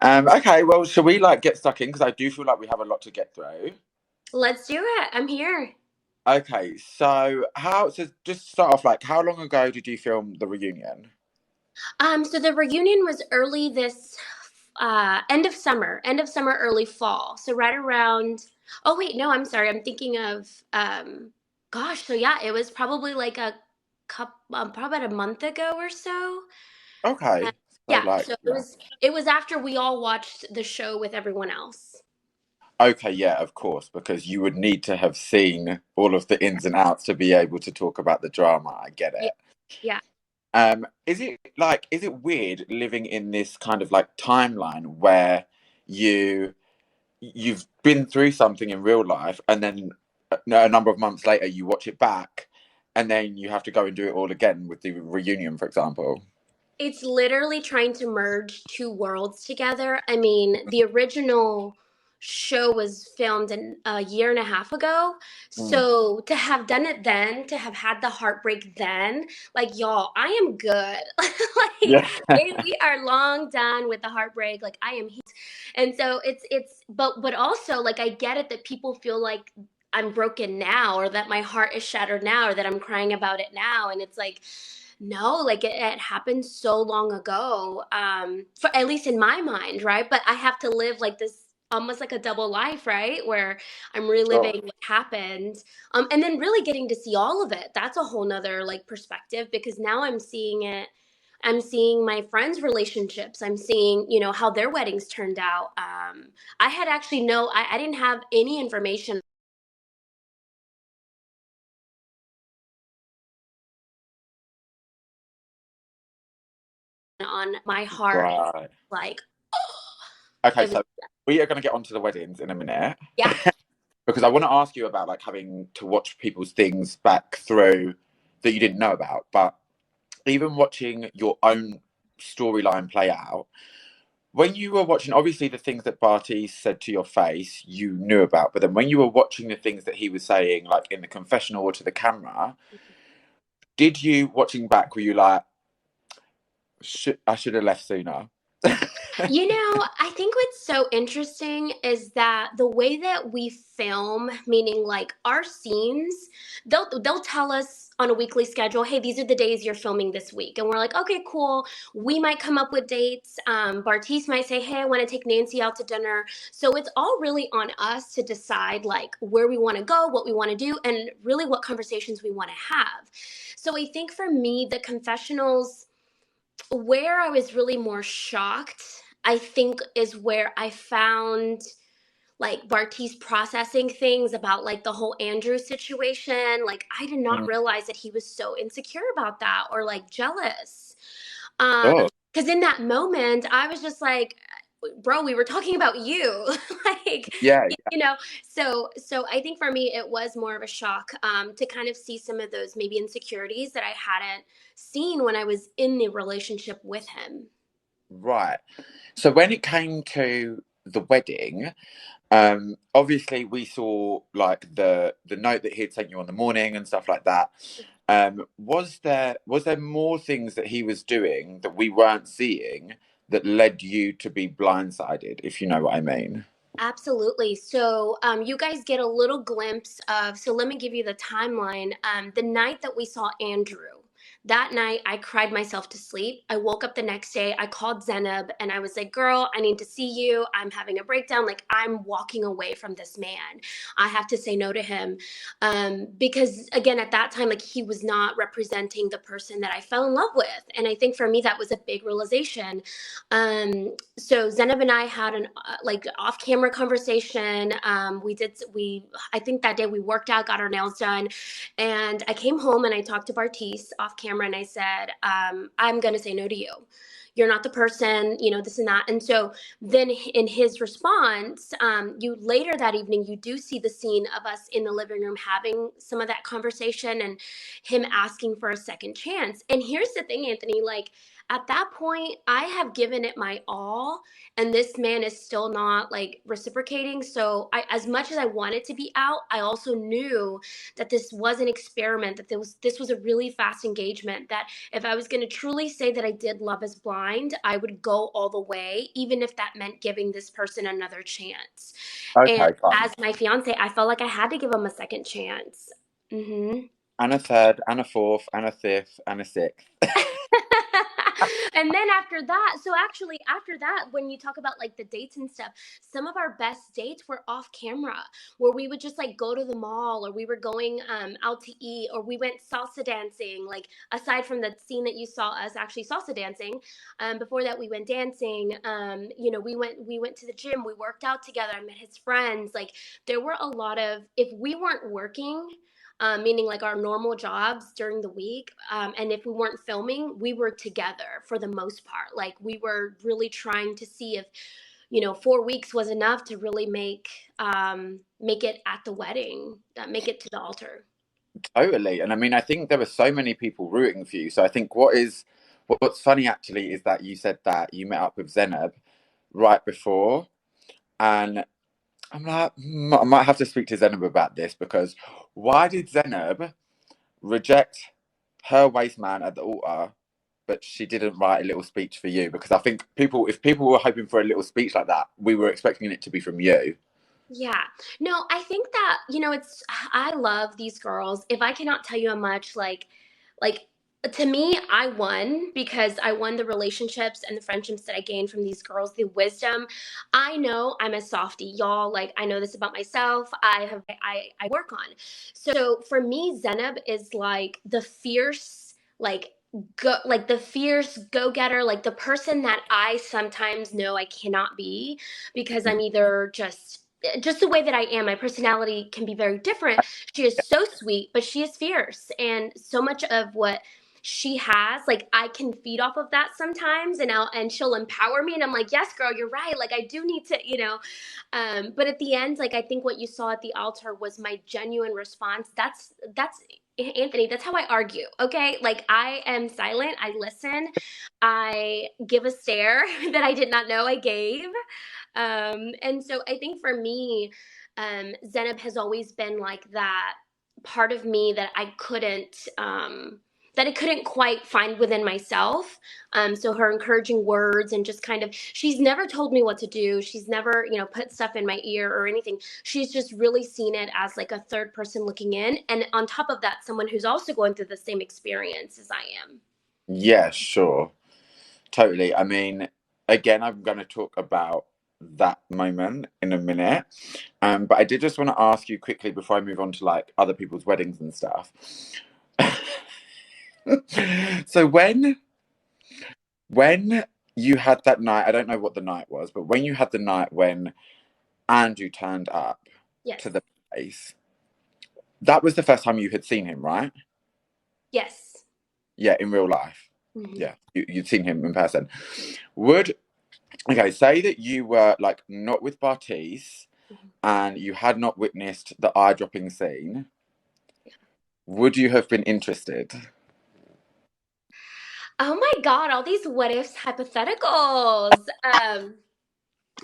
Okay, well, shall we like get stuck in? Because I do feel like we have a lot to get through. Let's do it. I'm here. Okay, so just start off like how long ago did you film the reunion? So the reunion was early this end of summer, early fall. So right around. Oh wait, no, I'm sorry. I'm thinking of gosh. So yeah, it was probably like a probably about a month ago or so. Uh, Okay, so yeah. like So it yeah. was it was after we all watched the show with everyone else. Okay, yeah, of course, because you would need to have seen all of the ins and outs to be able to talk about the drama. I get Yeah. it. Yeah. Is it weird living in this kind of like timeline where you you've been through something in real life and then a number of months later you watch it back and then you have to go and do it all again with the reunion, for example? It's literally trying to merge two worlds together. I mean, the original show was filmed a year and a half ago. Mm. So to have done it then, to have had the heartbreak then, like y'all, I am good. Yeah. We are long done with the heartbreak. Like I am and so but also like I get it that people feel like I'm broken now or that my heart is shattered now or that I'm crying about it now and it's like no, like it happened so long ago, for at least in my mind, right? But I have to live like this almost like a double life, right? Where I'm Sure. reliving what happened, and then really getting to see all of it. That's a whole nother like perspective because now I'm seeing it. I'm seeing my friends' relationships. I'm seeing, how their weddings turned out. I had actually I didn't have any information on my heart. Right. Like Okay, it was, so we are going to get onto the weddings in a minute yeah. because I want to ask you about like having to watch people's things back through that you didn't know about, but even watching your own storyline play out. When you were watching, obviously the things that Barty said to your face, you knew about, but then when you were watching the things that he was saying, like in the confessional or to the camera, did you watching back? Were you like, I should have left sooner? I think what's so interesting is that the way that we film, meaning like our scenes, they'll tell us on a weekly schedule, hey, these are the days you're filming this week. And we're like, okay, cool. We might come up with dates. Bartice might say, hey, I want to take Nancy out to dinner. So it's all really on us to decide like where we want to go, what we want to do, and really what conversations we want to have. So I think for me, the confessionals where I was really more shocked, I think, is where I found like Bartiz processing things about like the whole Andrew situation. Like I did not Mm. realize that he was so insecure about that or like jealous. Um, Oh, because in that moment, I was just like, bro, we were talking about you. like, yeah, you know, so I think for me it was more of a shock to kind of see some of those maybe insecurities that I hadn't seen when I was in the relationship with him. right. So when it came to the wedding, obviously we saw like the note that he had sent you on the morning and stuff like that. Was there more things that he was doing that we weren't seeing that led you to be blindsided, if you know what I mean? Absolutely. So, you guys get a little glimpse of. So, let me give you the timeline. The night that we saw Andrew, that night I cried myself to sleep. I woke up the next day. I called Zenab and I was like, girl, I need to see you. I'm having a breakdown. Like, I'm walking away from this man. I have to say no to him. Because, again, at that time, like, he was not representing the person that I fell in love with. And I think for me, that was a big realization. So Zenab and I had an like off camera conversation. I think that day we worked out, got our nails done, and I came home and I talked to Bartice off camera and I said, I'm gonna say no to you. You're not the person, this and that. And so then in his response, you later that evening, you do see the scene of us in the living room having some of that conversation and him asking for a second chance. And here's the thing, Anthony, like at that point, I have given it my all, and this man is still not like reciprocating. So, as much as I wanted to be out, I also knew that this was an experiment, that this was a really fast engagement. That if I was going to truly say that I did Love Is Blind, I would go all the way, even if that meant giving this person another chance. And Okay, fine. as my fiance, I felt like I had to give him a second chance. And a third, and a fourth, and a fifth, and a sixth. And then after that, so actually after that, when you talk about like the dates and stuff, some of our best dates were off camera, where we would just like go to the mall, or we were going out to eat, or we went salsa dancing. Like, aside from the scene that you saw us actually salsa dancing, before that we went dancing. We went to the gym, we worked out together, I met his friends. Like, there were a lot of, if we weren't working, meaning like our normal jobs during the week. And if we weren't filming, we were together for the most part. Like, we were really trying to see if, 4 weeks was enough to really make it at the wedding, make it to the altar. Totally. And I mean, I think there were so many people rooting for you. So I think what's funny actually is that you said that you met up with Zenab right before. And I'm like, I might have to speak to Zenab about this, because why did Zenab reject her waste man at the altar, but she didn't write a little speech for you? Because I think if people were hoping for a little speech like that, we were expecting it to be from you. Yeah. No, I think that, I love these girls. If I cannot tell you how much, like to me, I won because I won the relationships and the friendships that I gained from these girls, the wisdom. I know I'm a softie, y'all. Like, I know this about myself. I work on. So for me, Zenab is like the fierce, like the fierce go-getter, like the person that I sometimes know I cannot be, because I'm either just the way that I am. My personality can be very different. She is so sweet, but she is fierce. And so much of what she has, like, I can feed off of that sometimes, and she'll empower me, and I'm like, yes, girl, you're right. Like, I do need to. But at the end, like, I think what you saw at the altar was my genuine response. That's Anthony, that's how I argue. Okay? Like, I am silent, I listen, I give a stare that I did not know I gave. And so I think for me, Zenab has always been like that part of me that I couldn't quite find within myself. So her encouraging words, and just kind of, she's never told me what to do. She's never, put stuff in my ear or anything. She's just really seen it as like a third person looking in. And on top of that, someone who's also going through the same experience as I am. Yeah, sure. Totally. I mean, again, I'm going to talk about that moment in a minute. But I did just want to ask you quickly before I move on to like other people's weddings and stuff. So when you had that night, I don't know what the night was, but when you had the night when Andrew turned up Yes. to the place, that was the first time you had seen him, right? Yes. Yeah, in real life. Mhm. Yeah, you'd seen him in person. Would Okay, say that you were like not with Bartiz Mhm. and you had not witnessed the eye dropping scene, would you have been interested? Oh my God, all these what ifs hypotheticals.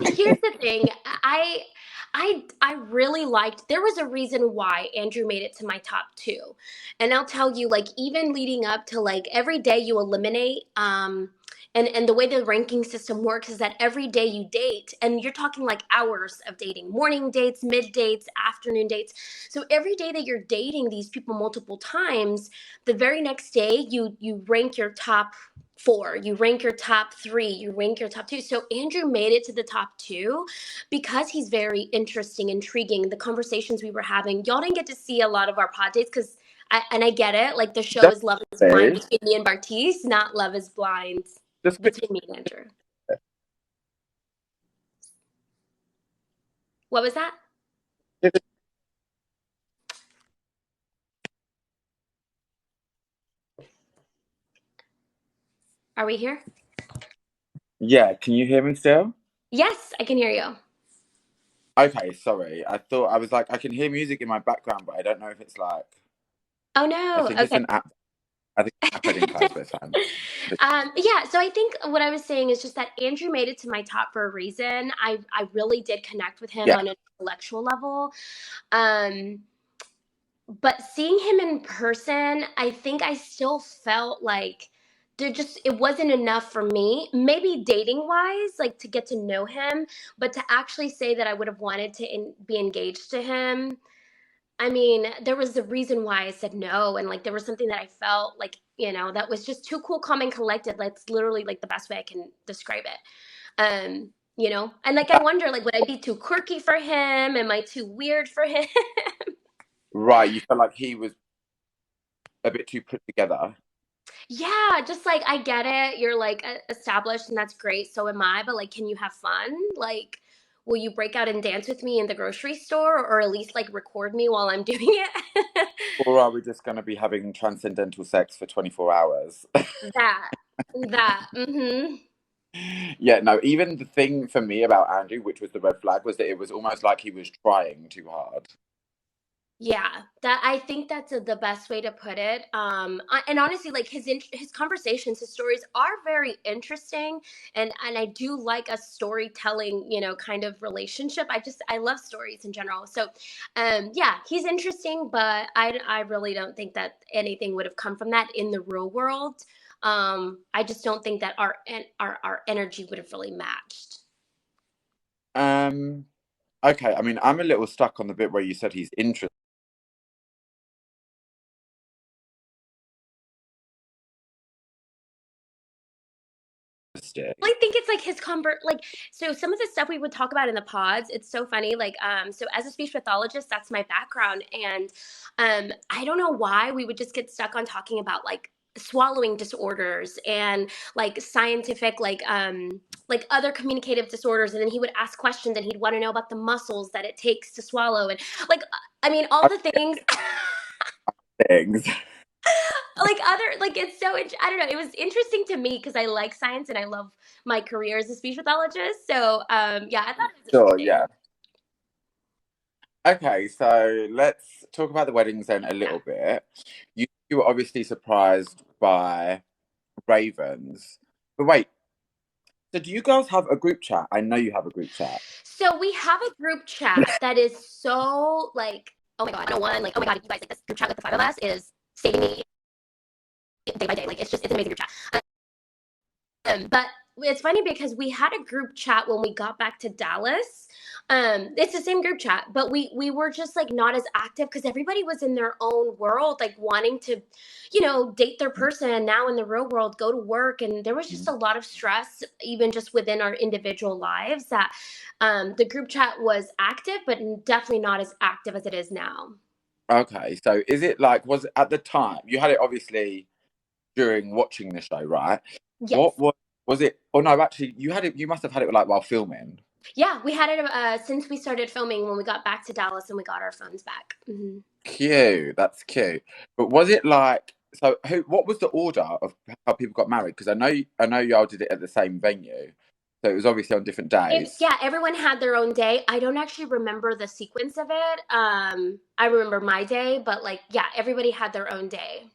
Here's the thing. I really liked, there was a reason why Andrew made it to my top two. And I'll tell you, like, even leading up to, like, every day you eliminate, and the way the ranking system works is that every day you date, and you're talking like hours of dating, morning dates, mid dates, afternoon dates. So every day that you're dating these people multiple times, the very next day you rank your top four, you rank your top three, you rank your top two. So Andrew made it to the top two because he's very interesting, intriguing. The conversations we were having, y'all didn't get to see a lot of our pod dates because, I get it. Like, the show is Love Is Blind Definitely. between me and Bartiz, not Love Is Blind Just quick. between me and Andrew. What was that? Are we here? Yeah, can you hear me still? Yes, I can hear you. Okay, sorry. I thought I was like, I can hear music in my background, but I don't know if it's like, Oh I no. think it's Okay. an app. I think my wedding clothes were fun. Yeah, so I think what I was saying is just that Andrew made it to my top for a reason. I really did connect with him Yeah. on an intellectual level. Um, but seeing him in person, I think I still felt like it wasn't enough for me. Maybe dating wise, like to get to know him, but to actually say that I would have wanted to be engaged to him. I mean, there was a reason why I said no, and like there was something that I felt like, that was just too cool, calm, and collected. That's literally like the best way I can describe it. And like I wonder, like, would I be too quirky for him? Am I too weird for him? Right. You felt like he was a bit too put together. Yeah, just like I get it. You're like established, and that's great. So am I. But like, can you have fun? Like, will you break out and dance with me in the grocery store, or at least like record me while I'm doing it? Or are we just going to be having transcendental sex for 24 hours? That, that. Yeah, no, even the thing for me about Andrew, which was the red flag, was that it was almost like he was trying too hard. Yeah, that I think that's the best way to put it. And honestly, like his conversations, his stories are very interesting, and I do like a storytelling, kind of relationship. I love stories in general. So, yeah, he's interesting, but I really don't think that anything would have come from that in the real world. I just don't think that our energy would have really matched. Um, okay, I mean, I'm a little stuck on the bit where you said he's interested. I think it's like his like, so some of the stuff we would talk about in the pods, it's so funny. Like, so as a speech pathologist, that's my background. And I don't know why we would just get stuck on talking about like swallowing disorders and like scientific, like other communicative disorders. And then he would ask questions and he'd want to know about the muscles that it takes to swallow. And like, I mean, all the things. Things. Like other like it's so I don't know, it was interesting to me because I like science and I love my career as a speech pathologist, so yeah, I thought it was Sure, interesting. yeah. Okay, so let's talk about the weddings then a Yeah. little bit. You were obviously surprised by Ravens. But wait, so do you girls have a group chat? I know you have a group chat. So we have a group chat that is so like, oh my god, no one, like, oh my god, you guys, like this group chat with the five of us is saving me day by day. Like it's an amazing group chat. But it's funny because we had a group chat when we got back to Dallas. It's the same group chat, but we were just like not as active because everybody was in their own world, like wanting to, date their person and now in the real world go to work. And there was just a lot of stress, even just within our individual lives, that the group chat was active, but definitely not as active as it is now. Okay, so is it like, was it at the time, you had it obviously during watching the show, right? Yes. What was it? Oh no, actually, you had it. You must have had it like while filming. Yeah, we had it since we started filming when we got back to Dallas and we got our phones back. Cute. That's cute. But was it like so? Who? What was the order of how people got married? Because I know y'all did it at the same venue, so it was obviously on different days. Yeah, everyone had their own day. I don't actually remember the sequence of it. I remember my day, but like, yeah, everybody had their own day.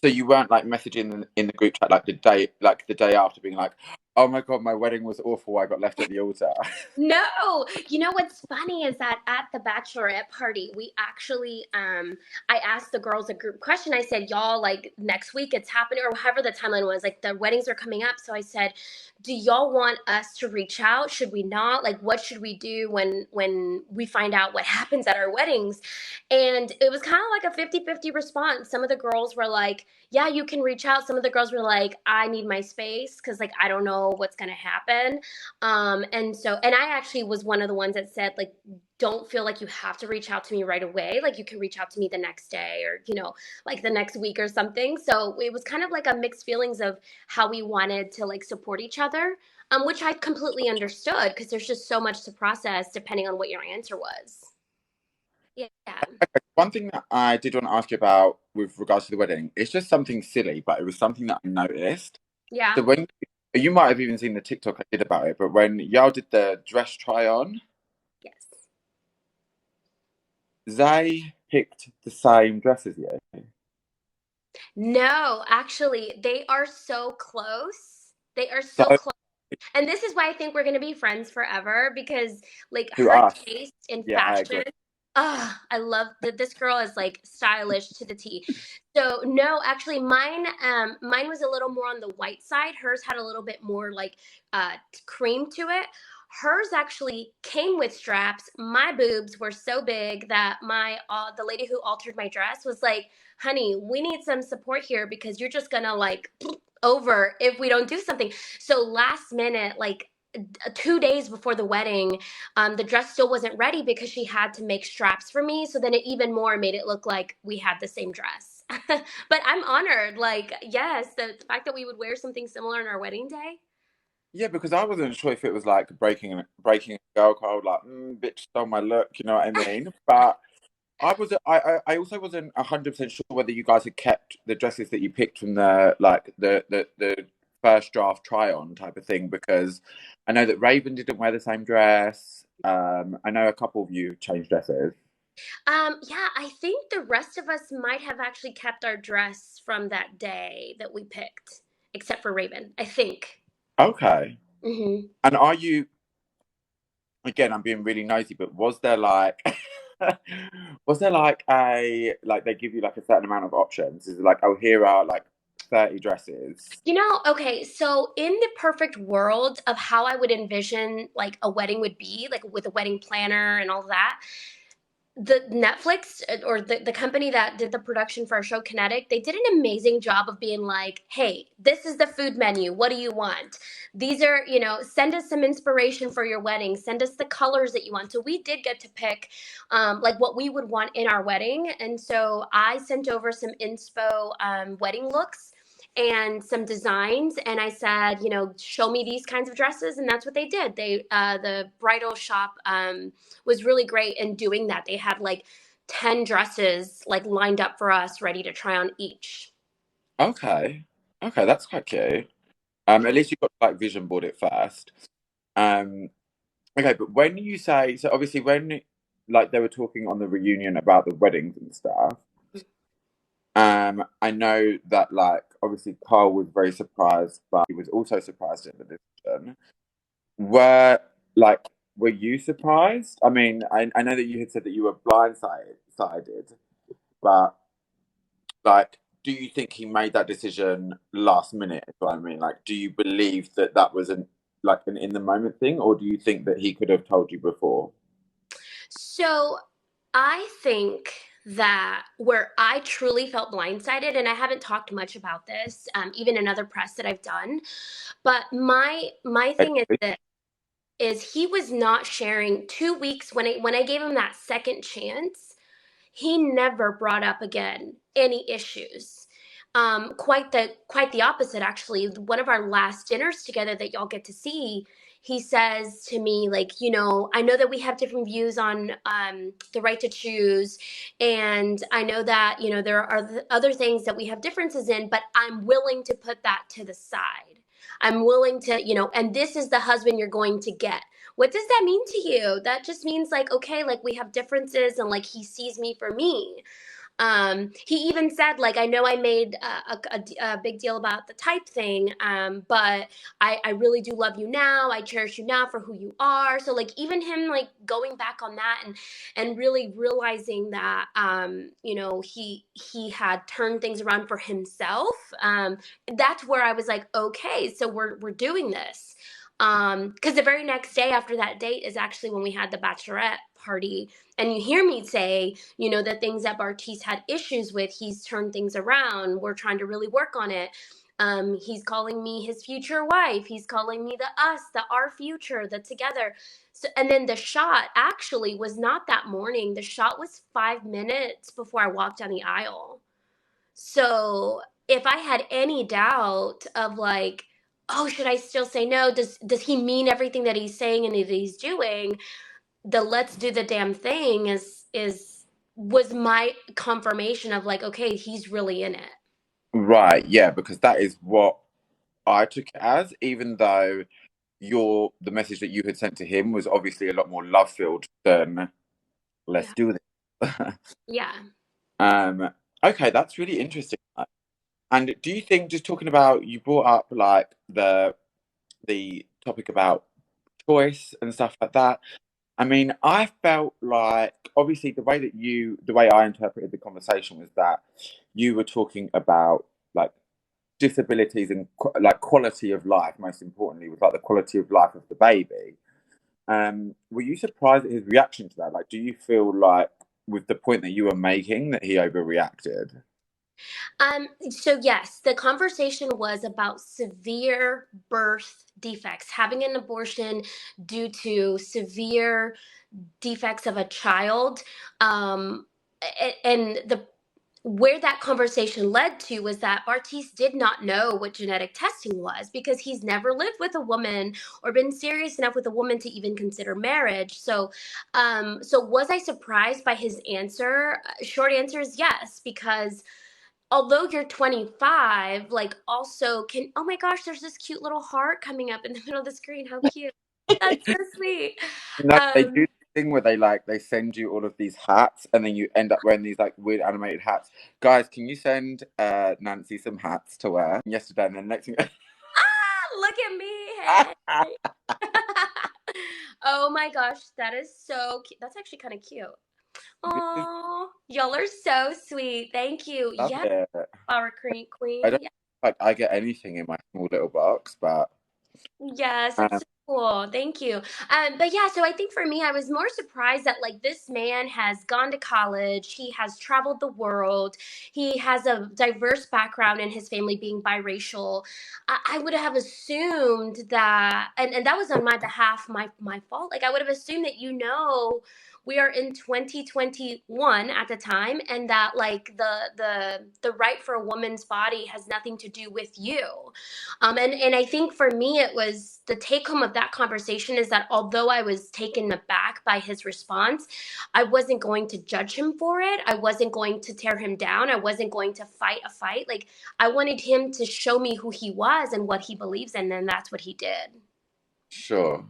So you weren't like messaging in the group chat like the day after, being like, "Oh my god, my wedding was awful. I got left at the altar." No, you know what's funny is that at the bachelorette party, we actually, I asked the girls a group question. I said, y'all, like next week it's happening, or however the timeline was, like the weddings are coming up. So I said, do y'all want us to reach out? Should we not? Like, what should we do when we find out what happens at our weddings? And it was kind of like a 50-50 response. Some of the girls were like, yeah, you can reach out. Some of the girls were like, I need my space because like I don't know what's gonna happen. And I actually was one of the ones that said, like, don't feel like you have to reach out to me right away. Like, you can reach out to me the next day or, like the next week or something. So it was kind of like a mixed feelings of how we wanted to like support each other, which I completely understood because there's just so much to process depending on what your answer was. Yeah. One thing that I did want to ask you about with regards to the wedding, it's just something silly, but it was something that I noticed. Yeah. So when you might have even seen the TikTok I did about it, but when y'all did the dress try on, Yes. they picked the same dress as you. No, actually, they are so close. They are So so close. And this is why I think we're going to be friends forever because like to her us, taste in yeah, I agree. fashion, I love that this girl is like stylish to the T. So no, actually mine was a little more on the white side. Hers had a little bit more like cream to it. Hers actually came with straps. My boobs were so big that my the lady who altered my dress was like, "Honey, we need some support here because you're just going to like over if we don't do something." So last minute, like 2 days before the wedding, the dress still wasn't ready because she had to make straps for me. So then it even more made it look like we had the same dress. But I'm honored. Like, yes, the fact that we would wear something similar on our wedding day. Yeah, because I wasn't sure if it was like breaking a girl code, like bitch stole my look, you know what I mean? But I also wasn't 100% sure whether you guys had kept the dresses that you picked from the like the first draft try on type of thing, because I know that Raven didn't wear the same dress. I know a couple of you changed dresses. Yeah, I think the rest of us might have actually kept our dress from that day that we picked, except for Raven, I think. Okay. Hmm. And are you, again, I'm being really nosy, but was there like was there like a like they give you like a certain amount of options? Is it like, oh, here are like 30 dresses? Okay, so in the perfect world of how I would envision like a wedding would be, like with a wedding planner and all that, the Netflix or the company that did the production for our show Kinetic, they did an amazing job of being like, hey, this is the food menu. What do you want? These are, send us some inspiration for your wedding. Send us the colors that you want. So we did get to pick like what we would want in our wedding. And so I sent over some inspo wedding looks and some designs, and I said, show me these kinds of dresses, and that's what they did. The bridal shop was really great in doing that. They had like 10 dresses like lined up for us ready to try on each. Okay. Okay, that's quite cute. At least you got to like vision board it first. Um, okay, but when you say, so obviously when like they were talking on the reunion about the weddings and stuff, I know that like obviously Carl was very surprised, but he was also surprised at the decision. Were like were you surprised? I mean, I know that you had said that you were blindsided, but like, do you think he made that decision last minute? Is what I mean. Like, do you believe that that was an in the moment thing, or do you think that he could have told you before? So I think that where I truly felt blindsided, and I haven't talked much about this, even in other press that I've done, but my thing is that is he was not sharing 2 weeks when I gave him that second chance. He never brought up again any issues. Quite the opposite, actually. One of our last dinners together that y'all get to see, he says to me, like, I know that we have different views on the right to choose, and I know that there are other things that we have differences in, but I'm willing to put that to the side. I'm willing to, and this is the husband you're going to get. What does that mean to you? That just means like, okay, like we have differences and like he sees me for me. He even said, like, I know I made a big deal about the type thing, but I really do love you now. I cherish you now for who you are. So, like, even him, like, going back on that and really realizing that, he had turned things around for himself. That's where I was like, okay, so we're doing this. Because the very next day after that date is actually when we had the bachelorette party, and you hear me say, the things that Bartiz had issues with, he's turned things around. We're trying to really work on it. He's calling me his future wife. He's calling me our future, the together. So, and then the shot actually was not that morning. The shot was 5 minutes before I walked down the aisle. So if I had any doubt of like, oh, should I still say no? Does he mean everything that he's saying and that he's doing? The let's do the damn thing is was my confirmation of like, okay, he's really in it. Right, yeah, because that is what I took it as, even though the message that you had sent to him was obviously a lot more love filled than let's Yeah. do this. Yeah. um, okay, that's really interesting. And do you think, just talking about, you brought up like the topic about choice and stuff like that. I mean, I felt like obviously the way I interpreted the conversation was that you were talking about like disabilities and like quality of life. Most importantly, was like the quality of life of the baby. Were you surprised at his reaction to that? Like, do you feel like with the point that you were making that he overreacted? So yes, the conversation was about severe birth defects, having an abortion due to severe defects of a child. And the where that conversation led to was that Bartiz did not know what genetic testing was because he's never lived with a woman or been serious enough with a woman to even consider marriage. So was I surprised by his answer? Short answer is yes, because although you're 25, like also can, oh my gosh, there's this cute little heart coming up in the middle of the screen. How cute. That's so sweet. No, they do Um, this thing where they send you all of these hats, and then you end up wearing these like weird animated hats. Guys, can you send Nancy some hats to wear? Yesterday, and then next thing. look at me. Hey. Oh my gosh, that is so cute. That's actually kind of cute. This is Oh, y'all are so sweet. Thank you. love Yes, it. our queen I queen. don't like I get anything in my small little box, but Yes, that's um, so cool. Thank you. But yeah, so I think for me, I was more surprised that like this man has gone to college, he has traveled the world, he has a diverse background in his family being biracial. I would have assumed that, and that was on my behalf, my fault. Like I would have assumed that we are in 2021 at the time, and that like the right for a woman's body has nothing to do with you. And I think for me, it was the take home of that conversation is that although I was taken aback by his response, I wasn't going to judge him for it. I wasn't going to tear him down. I wasn't going to fight a fight. Like I wanted him to show me who he was and what he believes in, and that's what he did. sure.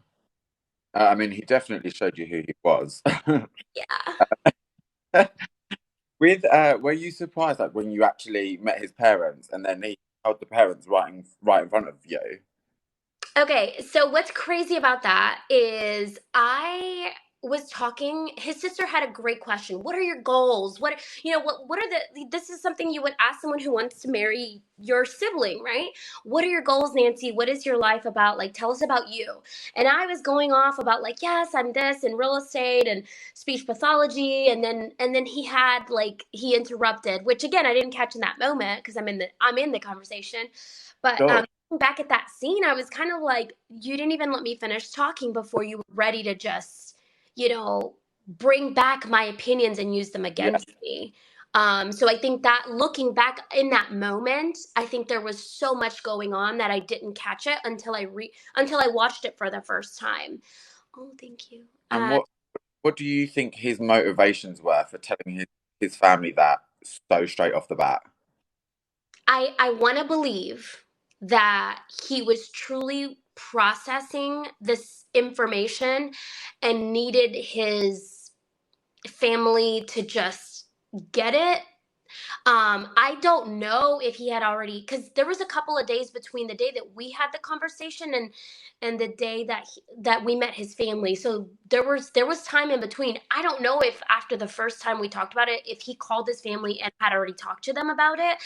I mean, he definitely showed you who he was. Yeah. With were you surprised like when you actually met his parents and then he held the parents right in front of you? Okay, so what's crazy about that is I was talking, his sister had a great question. What are your goals? What are this is something you would ask someone who wants to marry your sibling, right? What are your goals, Nancy? What is your life about? Like tell us about you. And I was going off about like, yes, I'm this in real estate and speech pathology, and then he interrupted, which again I didn't catch in that moment because I'm in the conversation. But Sure, back at that scene, I was kind of like, you didn't even let me finish talking before you were ready to just, you know, bring back my opinions and use them yeah, against me. So I think that looking back in that moment, I think there was so much going on that I didn't catch it until I watched it for the first time. Oh, thank you. and what do you think his motivations were for telling his family that so straight off the bat? I want to believe that he was truly processing this information and needed his family to just get it. I don't know if he had already, because there was a couple of days between the day that we had the conversation and the day that we met his family. So there was time in between. I don't know if after the first time we talked about it, if he called his family and had already talked to them about it,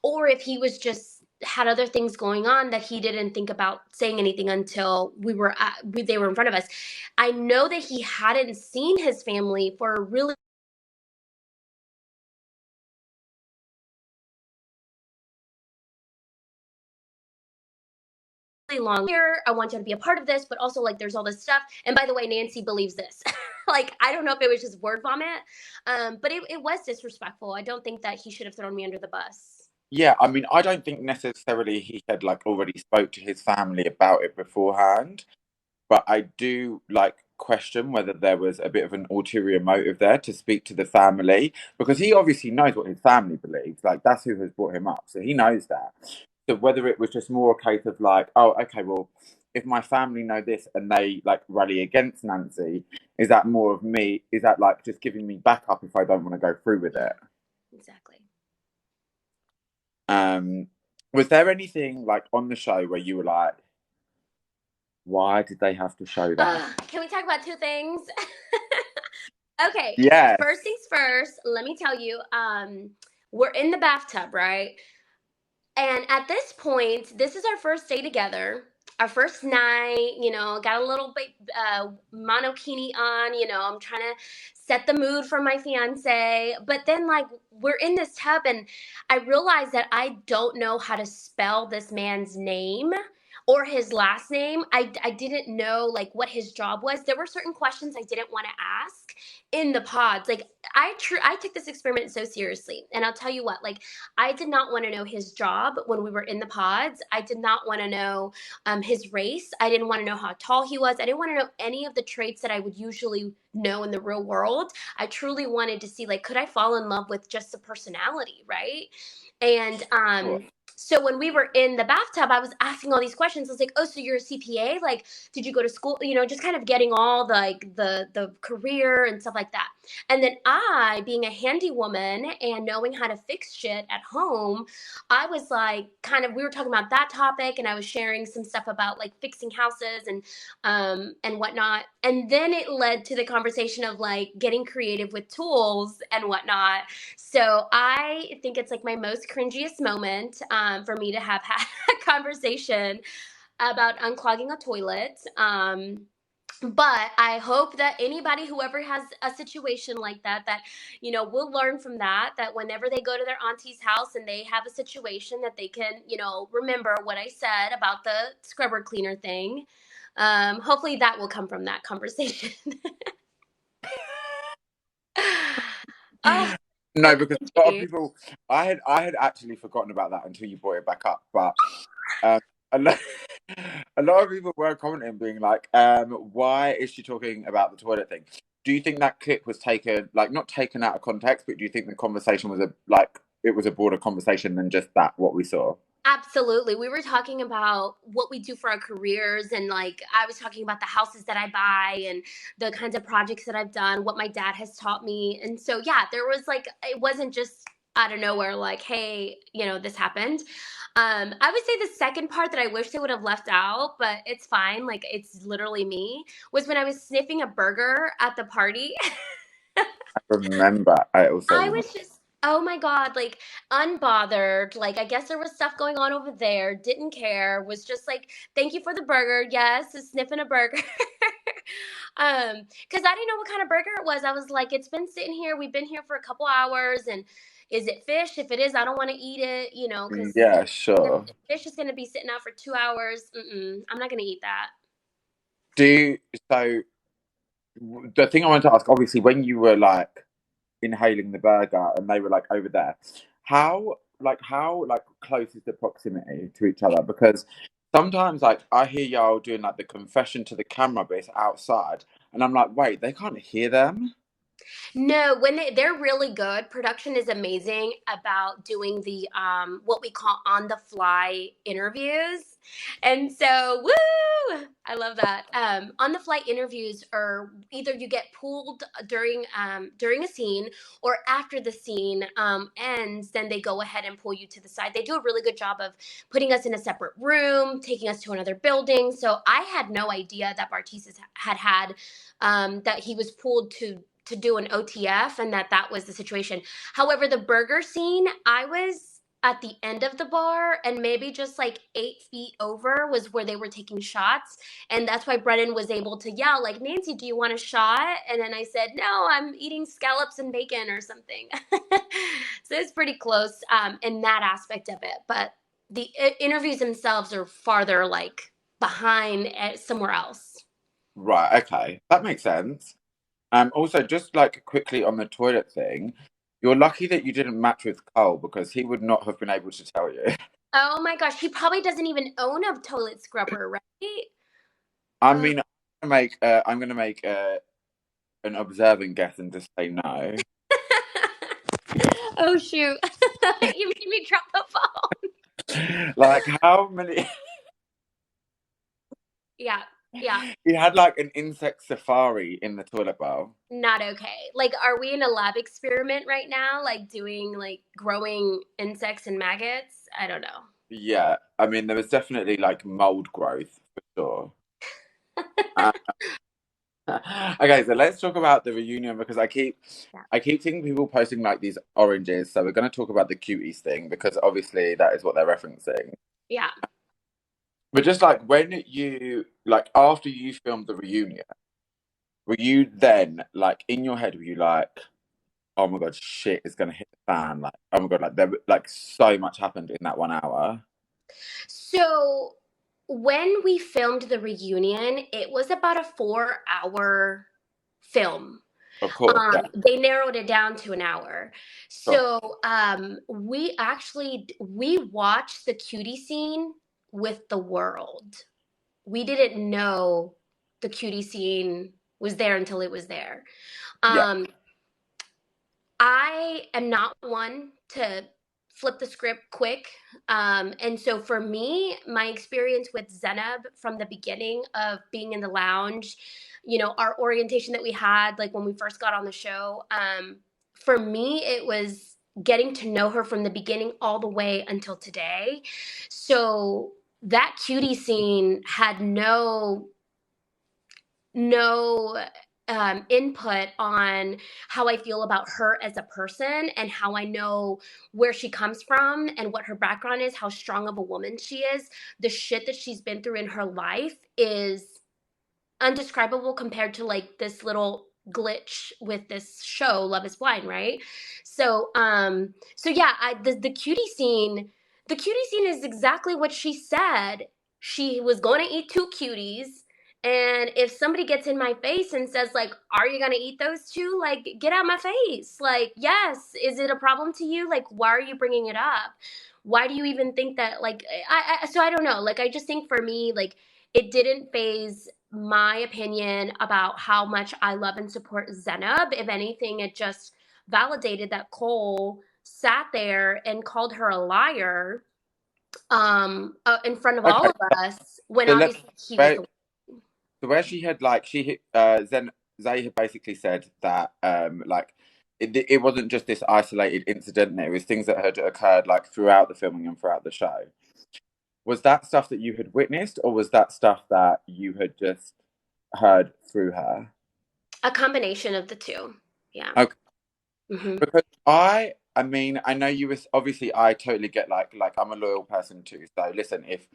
or if he was just had other things going on that he didn't think about saying anything until they were in front of us. I know that he hadn't seen his family for a really long here. I want you to be a part of this, but also like there's all this stuff. And by the way, Nancy believes this. Like I don't know if it was just word vomit, but it was disrespectful. I don't think that he should have thrown me under the bus. Yeah, I mean, I don't think necessarily he had like already spoke to his family about it beforehand, but I do like question whether there was a bit of an ulterior motive there to speak to the family because he obviously knows what his family believes. Like that's who has brought him up, so he knows that. So whether it was just more a case of like, oh, okay, well, if my family know this and they like rally against Nancy, is that more of me? Is that like just giving me backup if I don't want to go through with Yeah, it? exactly. Was there anything like on the show where you were like, why did they have to show that? Can we talk about two things? Okay, Yes. first things first, let me tell you, we're in the bathtub, right? And at this point, this is our first day together, our first night, got a little bit monokini on, I'm trying to set the mood for my fiance. But then, like, we're in this tub, and I realized that I don't know how to spell this man's name or his last name. I didn't know, like, what his job was. There were certain questions I didn't want to ask in the pods. Like, I took this experiment so seriously. And I'll tell you what, like, I did not want to know his job when we were in the pods. I did not want to know his race. I didn't want to know how tall he was. I didn't want to know any of the traits that I would usually know in the real world. I truly wanted to see, like, could I fall in love with just the personality, right? And Sure. so when we were in the bathtub, I was asking all these questions. I was like, "Oh, so you're a CPA? Like, did you go to school?" Just kind of getting all the, like, the career and stuff like that. And then I, being a handy woman and knowing how to fix shit at home, I was like, kind of, we were talking about that topic, and I was sharing some stuff about, like, fixing houses and whatnot. And then it led to the conversation of, like, getting creative with tools and whatnot. So I think it's like my most cringiest moment for me to have had a conversation about unclogging a toilet. But I hope that anybody, whoever has a situation like that will learn from that whenever they go to their auntie's house and they have a situation, that they can, remember what I said about the scrubber cleaner thing. Hopefully that will come from that conversation. Oh, No, so because a lot of cringy. people, I had actually forgotten about that until you brought it back up. But um, a lot, a lot of people were commenting, being like, "Why is she talking about the toilet thing?" Do you think that clip was taken, like, not taken out of context, but do you think the conversation was it was a broader conversation than just that what we saw? Absolutely. We were talking about what we do for our careers, and, like, I was talking about the houses that I buy and the kinds of projects that I've done, what my dad has taught me. And so, yeah, there was, like, it wasn't just out of nowhere, like, hey, this happened. I would say the second part that I wish they would have left out, but it's fine. Like, it's literally me, was when I was sniffing a burger at the party. I remember. I also I remember. was just, oh my God, like, unbothered. Like, I guess there was stuff going on over there. Didn't care. Was just like, thank you for the burger. Yes, is sniffing a burger. Because I didn't know what kind of burger it was. I was like, it's been sitting here. We've been here for a couple hours, and is it fish? If it is, I don't want to eat it. Because Yeah, if sure. fish is gonna be sitting out for 2 hours, I'm not gonna eat that. Do you, so the thing I wanted to ask, obviously, when you were like inhaling the burger and they were like over there, how close is the proximity to each other? Because sometimes like I hear y'all doing like the confession to the camera, but it's outside, and I'm like, wait, they can't hear them. No, when they're really good. Production is amazing about doing the what we call on the fly interviews. And so, woo! I love that. On the fly interviews are either you get pulled during a scene, or after the scene ends, then they go ahead and pull you to the side. They do a really good job of putting us in a separate room, taking us to another building. So I had no idea that Bartiz had that he was pulled to do an OTF, and that was the situation. However, the burger scene, I was at the end of the bar, and maybe just like 8 feet over was where they were taking shots. And that's why Brennan was able to yell, like, Nancy, do you want a shot? And then I said, no, I'm eating scallops and bacon or something. So it's pretty close in that aspect of it. But the interviews themselves are farther, like, behind somewhere else. Right, okay, that makes sense. Also, just like quickly on the toilet thing, you're lucky that you didn't match with Cole because he would not have been able to tell you. Oh my gosh, he probably doesn't even own a toilet scrubber, right? I Uh, mean, I'm gonna make an observant guess and just say no. oh shoot. You made me drop the phone. Like how many? Yeah, yeah. He had like an insect safari in the toilet bowl. Not okay. Like, are we in a lab experiment right now? Like, doing, like, growing insects and maggots? I don't know. Yeah, I mean, there was definitely like mold growth for sure. Uh, okay, so let's talk about the reunion because Yeah. I keep seeing people posting like these oranges. So we're going to talk about the cuties thing because obviously that is what they're referencing. Yeah. But just like when you like after you filmed the reunion, were you then like in your head were you like, oh my god, shit is going to hit the fan? Like, oh my god, like there like so much happened in that 1 hour. So when we filmed the reunion, it was about a 4 hour film. Of course, yeah, They narrowed it down to an hour. sure, So we watched the cutie scene with the world. We didn't know the cutie scene was there until it was there. yeah, Um, I am not one to flip the script quick. And so for me, my experience with Zenab from the beginning of being in the lounge, you know, our orientation that we had, like when we first got on the show, for me, it was getting to know her from the beginning all the way until today. So that cutie scene had no input on how I feel about her as a person and how I know where she comes from and what her background is, how strong of a woman she is. The shit that she's been through in her life is undescribable compared to like this little glitch with this show Love is Blind, right? So yeah, the cutie scene is exactly what she said. She was going to eat two cuties, and if somebody gets in my face and says like, are you going to eat those two, like, get out my face. Like, yes, is it a problem to you? Like, why are you bringing it up? Why do you even think that? Like, so I don't know. Like, I just think for me, like, it didn't phase my opinion about how much I love and support Zenab. If anything, it just validated that Cole sat there and called her a liar, in front of all okay. of us when So let's obviously he was where the so where she had like she hit Zen Zay had basically said that like it wasn't just this isolated incident, it was things that had occurred like throughout the filming and throughout the show. Was that stuff that you had witnessed, or was that stuff that you had just heard through her? a combination of the two. Yeah. Okay, Hmm. because I mean, I know you was obviously I totally get like I'm a loyal person too. So listen, if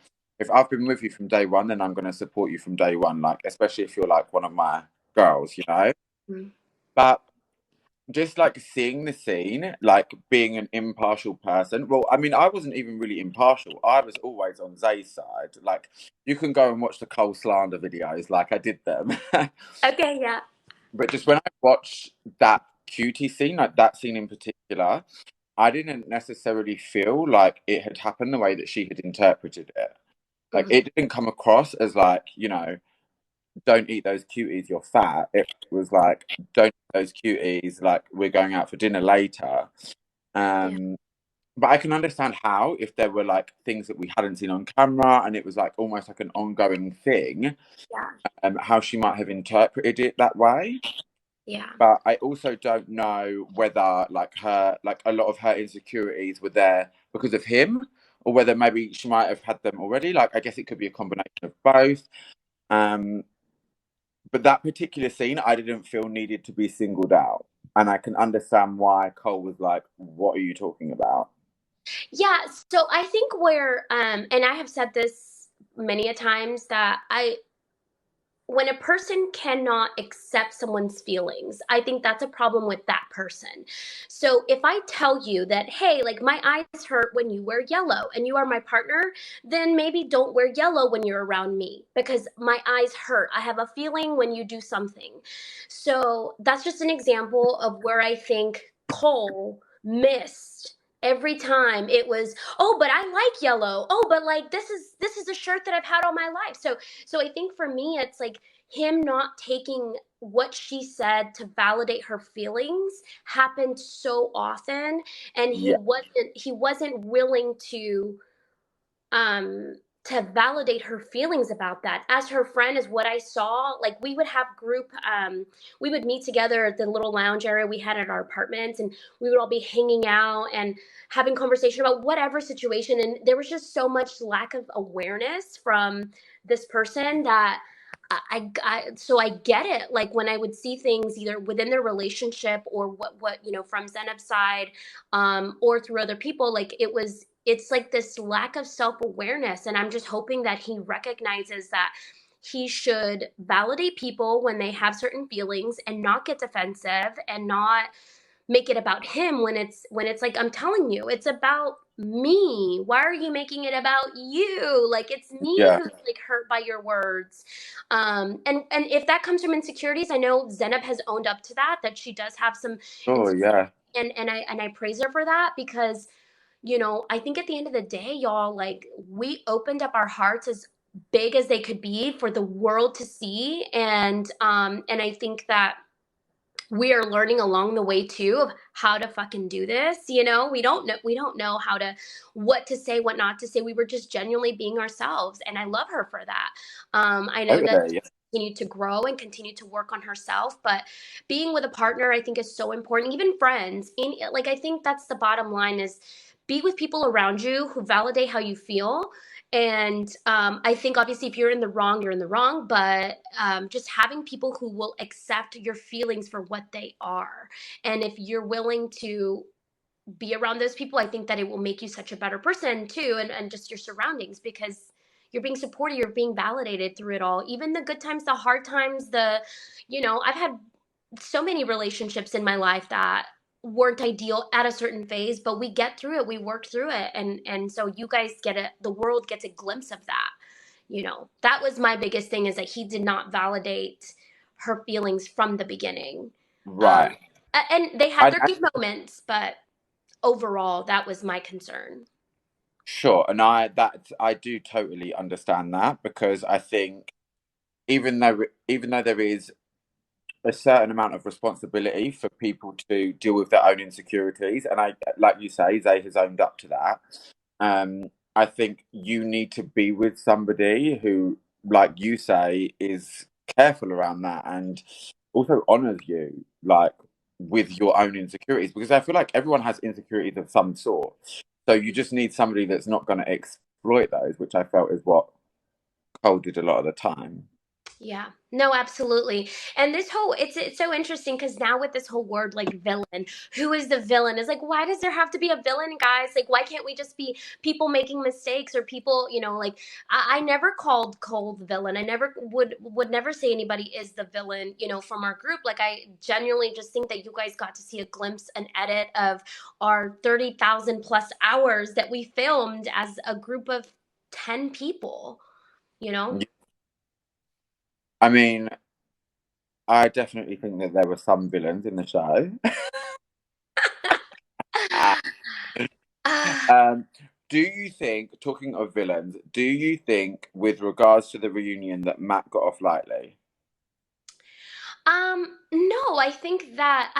I've been with you from day one, then I'm gonna support you from day one, like especially if you're like one of my girls, you know? But just like seeing the scene, like being an impartial person. Well, I mean, I wasn't even really impartial. I was always on Zay's side. Like, you can go and watch the Cole slander videos, like I did them. Okay. Yeah. But just when I watched that cutie scene, like that scene in particular, I didn't necessarily feel like it had happened the way that she had interpreted it. Like, Hmm. it didn't come across as like, don't eat those cuties, you're fat. It was like, don't eat those cuties, like we're going out for dinner later. Yeah. Um, but I can understand how, if there were like things that we hadn't seen on camera and it was like almost like an ongoing thing, Yeah. how she might have interpreted it that way. Yeah. But I also don't know whether like a lot of her insecurities were there because of him, or whether maybe she might have had them already. Like I guess it could be a combination of both. Um, But that particular scene, I didn't feel needed to be singled out. And I can understand why Cole was like, what are you talking about? Yeah, so I think where and I have said this many a times that I when a person cannot accept someone's feelings, I think that's a problem with that person. So if I tell you that, hey, like my eyes hurt when you wear yellow and you are my partner, then maybe don't wear yellow when you're around me because my eyes hurt. I have a feeling when you do something. So that's just an example of where I think Cole missed every time. It was, oh, but I like yellow, oh, but like this is a shirt that I've had all my life. So I think for me it's like him not taking what she said to validate her feelings happened so often, and he Yeah, wasn't willing to to validate her feelings about that. As her friend, is what I saw, like we would have group, we would meet together at the little lounge area we had at our apartment, and we would all be hanging out and having conversation about whatever situation. And there was just so much lack of awareness from this person that so I get it. Like when I would see things either within their relationship or from Zenab's side, or through other people, like it's like this lack of self-awareness. And I'm just hoping that he recognizes that he should validate people when they have certain feelings and not get defensive and not make it about him when it's like, I'm telling you, it's about me. Why are you making it about you? Like it's me Yeah. who's like hurt by your words. And if that comes from insecurities, I know Zenab has owned up to that she does have some Oh, insecurities, yeah. and I praise her for that, because I think at the end of the day, y'all, like we opened up our hearts as big as they could be for the world to see. And I think that we are learning along the way too of how to fucking do this. We don't know what to say, what not to say. We were just genuinely being ourselves, and I love her for that. I know that Totally. continue to grow and continue to work on herself, but being with a partner, I think, is so important. Even friends, like I think that's the bottom line, is be with people around you who validate how you feel. And I think obviously if you're in the wrong, you're in the wrong, but just having people who will accept your feelings for what they are. And if you're willing to be around those people, I think that it will make you such a better person too, and just your surroundings, because you're being supported, you're being validated through it all, even the good times, the hard times, I've had so many relationships in my life that weren't ideal at a certain phase, but we get through it, we work through it, and so you guys the world gets a glimpse of that. That was my biggest thing, is that he did not validate her feelings from the beginning. um Right. and they had And, their and good moments, but overall that was my concern. sure, and I do totally understand that, because I think even though there is a certain amount of responsibility for people to deal with their own insecurities, and I, like you say, Zay has owned up to that. I think you need to be with somebody who, like you say, is careful around that and also honors you, like with your own insecurities, because I feel like everyone has insecurities of some sort. So you just need somebody that's not going to exploit those, which I felt is what Cole did a lot of the time. Yeah, no, absolutely. And this whole it's so interesting, because now with this whole word like villain, who is the villain? Is like, why does there have to be a villain, guys? Like, why can't we just be people making mistakes, or people, like I never called Cole the villain. I never would never say anybody is the villain, from our group. Like I genuinely just think that you guys got to see a glimpse, an edit of our 30,000 plus hours that we filmed as a group of 10 people, you know? I mean, I definitely think that there were some villains in the show. Ah. Um, do you think, talking of villains, do you think, with regards to the reunion, that Matt got off lightly? No, I think that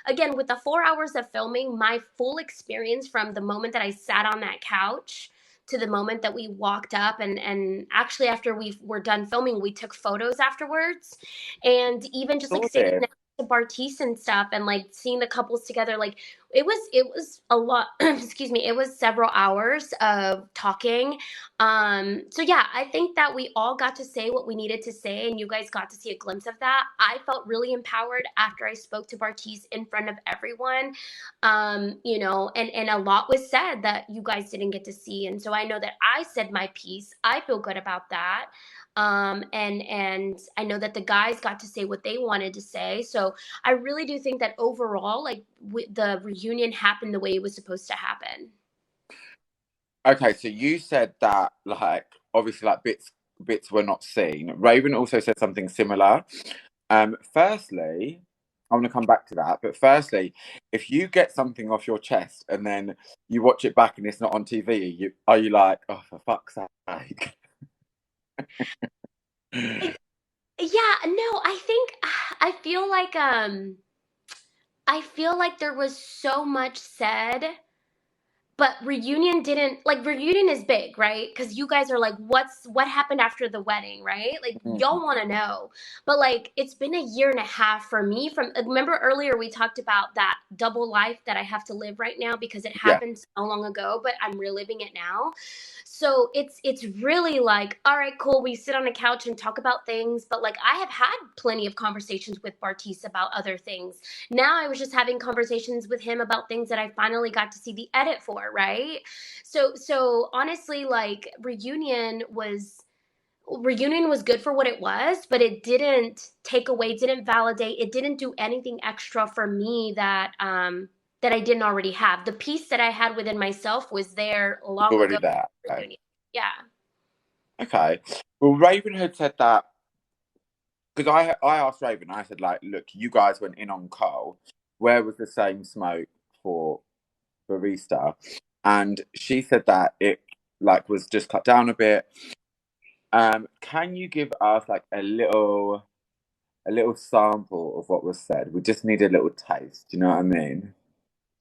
again, with the 4 hours of filming, my full experience from the moment that I sat on that couch to the moment that we walked up, and actually after we were done filming, we took photos afterwards, and even just like Saw sitting this. next to Bartice and stuff, and like seeing the couples together, like it was a lot. Excuse me, it was several hours of talking. So yeah, I think that we all got to say what we needed to say, and you guys got to see a glimpse of that. I felt really empowered after I spoke to Bartiz in front of everyone. And a lot was said that you guys didn't get to see. And so I know that I said my piece. I feel good about that. And I know that the guys got to say what they wanted to say. So I really do think that overall, like the reunion happened the way it was supposed to happen. Okay, so you said that, like, obviously, like bits were not seen. Raven also said something similar. Firstly, I want to come back to that, but firstly, if you get something off your chest and then you watch it back and it's not on TV, are you like, oh, for fuck's sake? Yeah, no, I think I feel like there was so much said, but reunion didn't, like, reunion is big, right? Because you guys are like, what happened after the wedding, right? Like, y'all want to know. But like, it's been a year and a half for me. From, remember earlier we talked about that double life that I have to live right now because it Yeah, happened so long ago, but I'm reliving it now. So it's really like, all right, cool, we sit on a couch and talk about things, but like, I have had plenty of conversations with Bartiz about other things. Now I was just having conversations with him about things that I finally got to see the edit for, right? So honestly, like, reunion was good for what it was, but it didn't take away, didn't validate, it didn't do anything extra for me that I didn't already have. The peace that I had within myself was there it's long already ago. there. Okay. Reunion. Yeah. Okay. Well, Raven had said that because I asked Raven. I said, like, look, you guys went in on Cole. Where was the same smoke for barista? And she said that it like was just cut down a bit. Can you give us like a little sample of what was said? We just need a little taste. Do you know what I mean?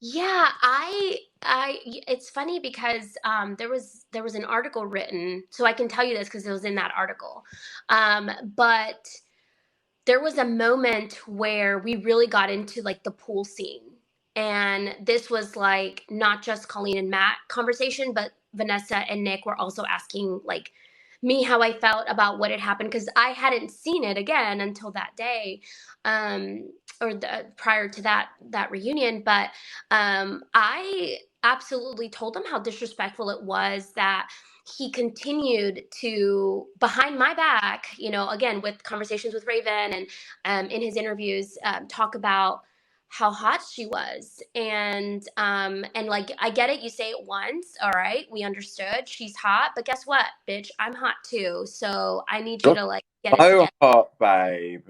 Yeah, it's funny because there was an article written, so I can tell you this because it was in that article. But there was a moment where we really got into like the pool scene. And this was like not just Colleen and Matt conversation, but Vanessa and Nick were also asking like me how I felt about what had happened because I hadn't seen it again until that day, um, or prior to that reunion. But I absolutely told them how disrespectful it was that he continued to, behind my back, again with conversations with Raven and in his interviews, talk about how hot she was. And like, I get it, you say it once, all right, we understood, she's hot, but guess what, bitch, I'm hot too, so I need you You're to like get it so together. hot, babe.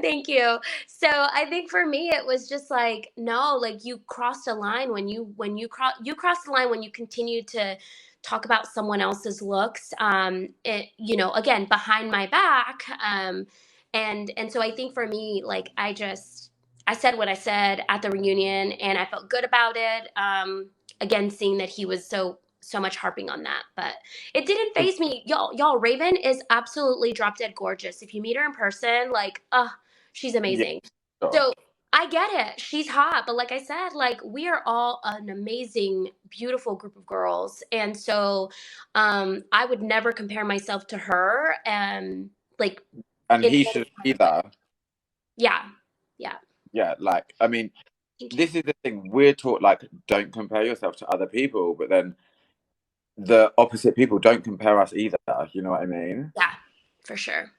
Thank you. So I think for me it was just like, no, like, you crossed a line when you crossed the line when you continued to talk about someone else's looks, again, behind my back. And so I think for me, like, I said what I said at the reunion and I felt good about it. Again, seeing that he was so much harping on that, but it didn't phase me. Y'all, Raven is absolutely drop dead gorgeous. If you meet her in person, like, she's Yeah, amazing. sure. So I get it. She's hot, but like I said, like, we are all an amazing, beautiful group of girls, and so I would never compare myself to her, like, And in he any should kind of way. either. Yeah, yeah. Yeah, like I mean, Thank you. this is the thing. We're taught like don't compare yourself to other people, but then the opposite people don't compare us either. You know what I mean? Yeah, for sure.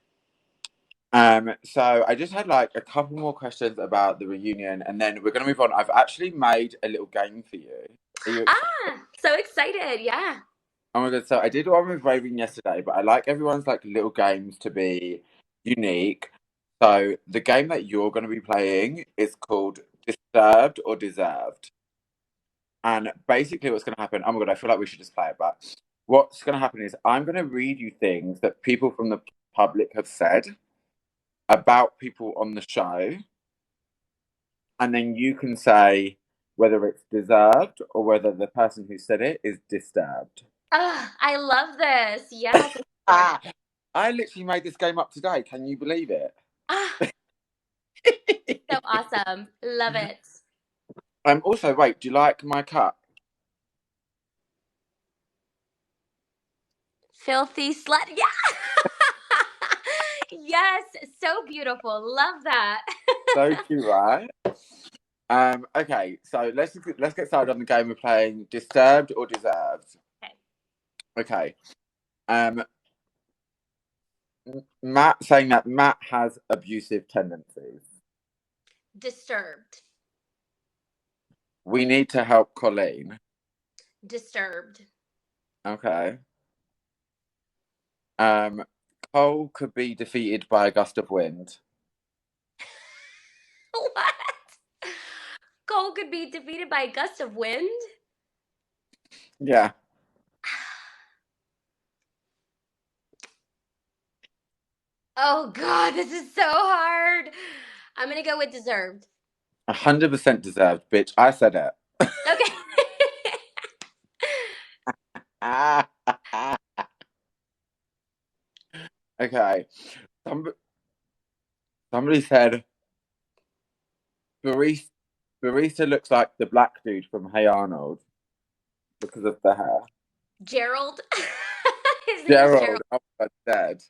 So I just had like a couple more questions about the reunion, and then we're gonna move on. I've actually made a little game for you. Are you excited? So excited. Yeah. Oh my god! So I did one with Raven yesterday, but I like everyone's like little games to be unique. So the game that you're gonna be playing is called Disturbed or Deserved. And basically, what's going to happen? Oh my god, I feel like we should just play it. But what's going to happen is I'm going to read you things that people from the public have said about people on the show, and then you can say whether it's deserved or whether the person who said it is disturbed. I love this. Yes. Let's do it. Ah, I literally made this game up today. Can you believe it? Ah, so awesome. Love it. Also, wait, do you like my cut? Filthy slut. Yeah. Yes. So beautiful. Love that. So cute, right? Okay, so let's get started on the game. We're playing Disturbed or Deserved. Okay. Okay. Um, Matt saying that Matt has abusive tendencies. Disturbed. We need to help Colleen. Disturbed. Okay. Um, Cole could be defeated by a gust of wind. What? Cole could be defeated by a gust of wind? Yeah, Oh God, this is so hard. I'm gonna go with deserved. 100% deserved, bitch. I said it. Okay. Okay. Somebody said barista, barista looks like the black dude from Hey Arnold because of the hair. Gerald. His name is Gerald, Gerald. oh, that's dead.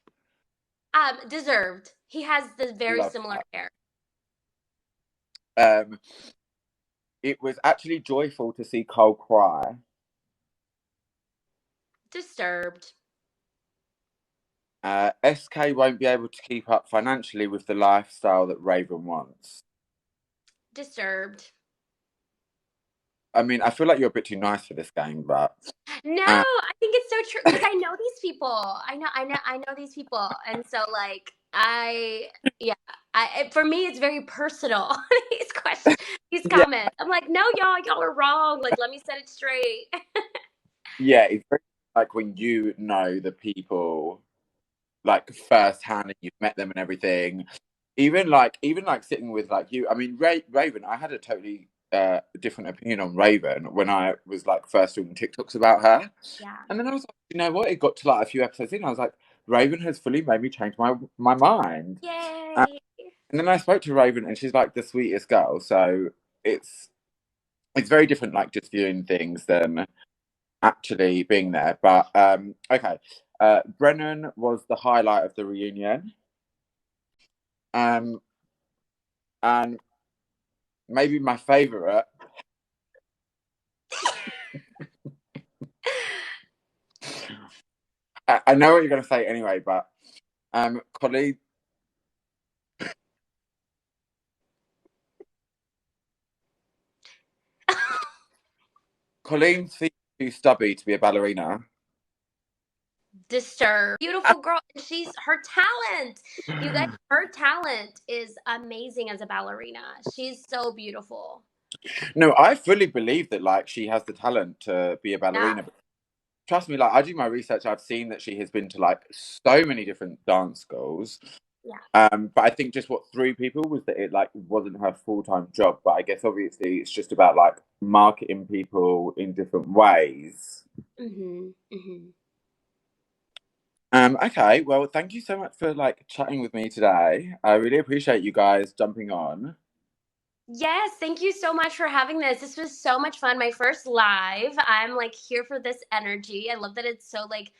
Deserved. He has the very Love similar that. hair. Um, it was actually joyful to see Cole cry. Disturbed. SK won't be able to keep up financially with the lifestyle that Raven wants. Disturbed. I mean, I feel like you're a bit too nice for this game, but No, uh, I think it's so true because I know these people. I know these people, and so like yeah, for me it's very personal. These questions, these yeah, comments. I'm like, no, y'all are wrong. Like, let me set it straight. yeah, it's very like when you know the people like firsthand and you've met them and everything. Even like sitting with like you. I mean, Raven. I had a totally different opinion on Raven when I was like first doing TikToks about her, Yeah. and then I was like, you know what? It got to like a few episodes in. I was like, Raven has fully made me change my mind. Yay. And then I spoke to Raven, and she's like the sweetest girl. So it's it's very different, like just viewing things than actually being there. But okay, Brennan was the highlight of the reunion. Um, and maybe my favorite. I know what you're going to say anyway, but Colleen, Colleen's feet are too stubby to be a ballerina. Disturbed. Beautiful girl. And she's her talent. You guys, her talent is amazing as a ballerina. She's so beautiful. No, I fully believe that like she has the talent to be a Yeah. ballerina. But trust me, like I do my research, I've seen that she has been to like so many different dance schools. Yeah. But I think just what threw people was that it like wasn't her full-time job. But I guess obviously it's just about like marketing people in different ways. Mhm. Mhm. Okay, well, thank you so much for like chatting with me today. I really appreciate you guys jumping on. Yes, thank you so much for having this. This was so much fun. My first live. I'm like here for this energy. I love that it's so like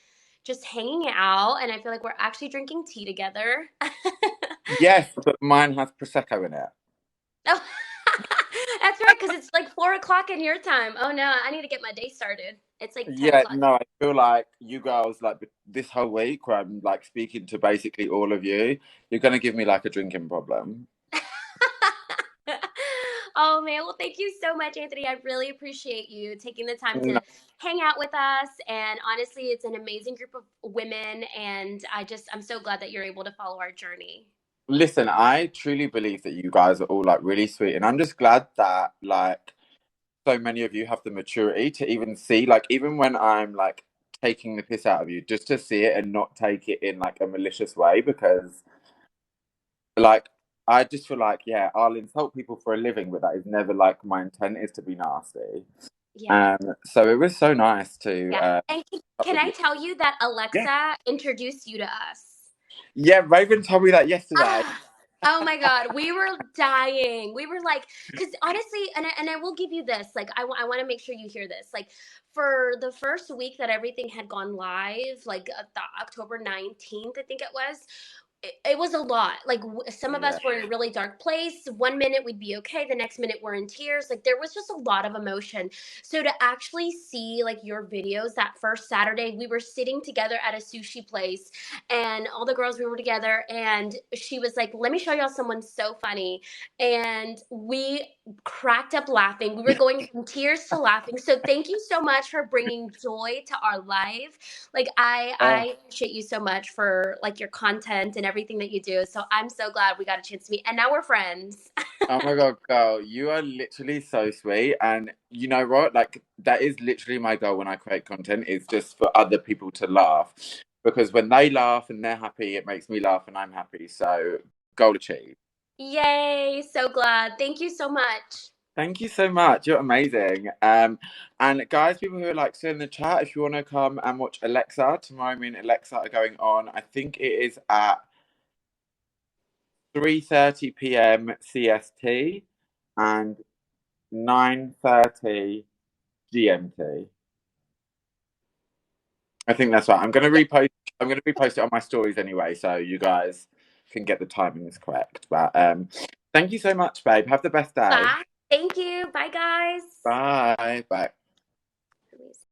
just hanging out, and I feel like we're actually drinking tea together. Yes, but mine has prosecco in it. Oh, that's right, because it's like 4 o'clock in your time. Oh no, I need to get my day started. It's like 10 Yeah, o'clock. no, I feel like you girls like this whole week where I'm like speaking to basically all of you, you're gonna give me like a drinking problem. Oh man, well thank you so much, Anthony. I really appreciate you taking the time No, to hang out with us. And honestly, it's an amazing group of women, and I'm so glad that you're able to follow our journey. listen, I truly believe that you guys are all like really sweet, and I'm just glad that like so many of you have the maturity to even see, like, even when I'm like taking the piss out of you, just to see it and not take it in like a malicious way, because like I just feel like, yeah, I'll insult people for a living, but that is never like my intent is to be nasty. Yeah. So it was so nice to Yeah. And talk can with I you. tell you that Yeah, Alexa introduced you to us? yeah. Raven told me that yesterday. Ah, oh my God, we were dying. We were like, because honestly, and I will give you this. Like, I want to make sure you hear this. Like, for the first week that everything had gone live, like the October 19th, I think it was. It was a lot. Like some of Yeah. us were in a really dark place. One minute we'd be okay, the next minute we're in tears. Like there was just a lot of emotion. So to actually see like your videos that first Saturday, we were sitting together at a sushi place, and all the girls we were together, and she was like, "Let me show y'all someone so funny," and we cracked up laughing. We were going from tears to laughing. So thank you so much for bringing joy to our life. Like Oh, I appreciate you so much for like your content and everything that you do. So I'm so glad we got a chance to meet, and now we're friends. oh my God, girl, you are literally so sweet. And you know what? Like that is literally my goal when I create content is just for other people to laugh. Because when they laugh and they're happy, it makes me laugh and I'm happy. So goal achieved. Yay, so glad. Thank you so much. Thank you so much. You're amazing. And guys, people who are like still in the chat, if you want to come and watch Alexa tomorrow, me and Alexa are going on. I think it is at 3:30 p.m. CST and 9:30 GMT. I think that's right. I'm going to repost. I'm going to repost it on my stories anyway, so you guys can get the timings correct. But thank you so much, babe. Have the best day. Bye. Thank you. Bye, guys. Bye. Bye.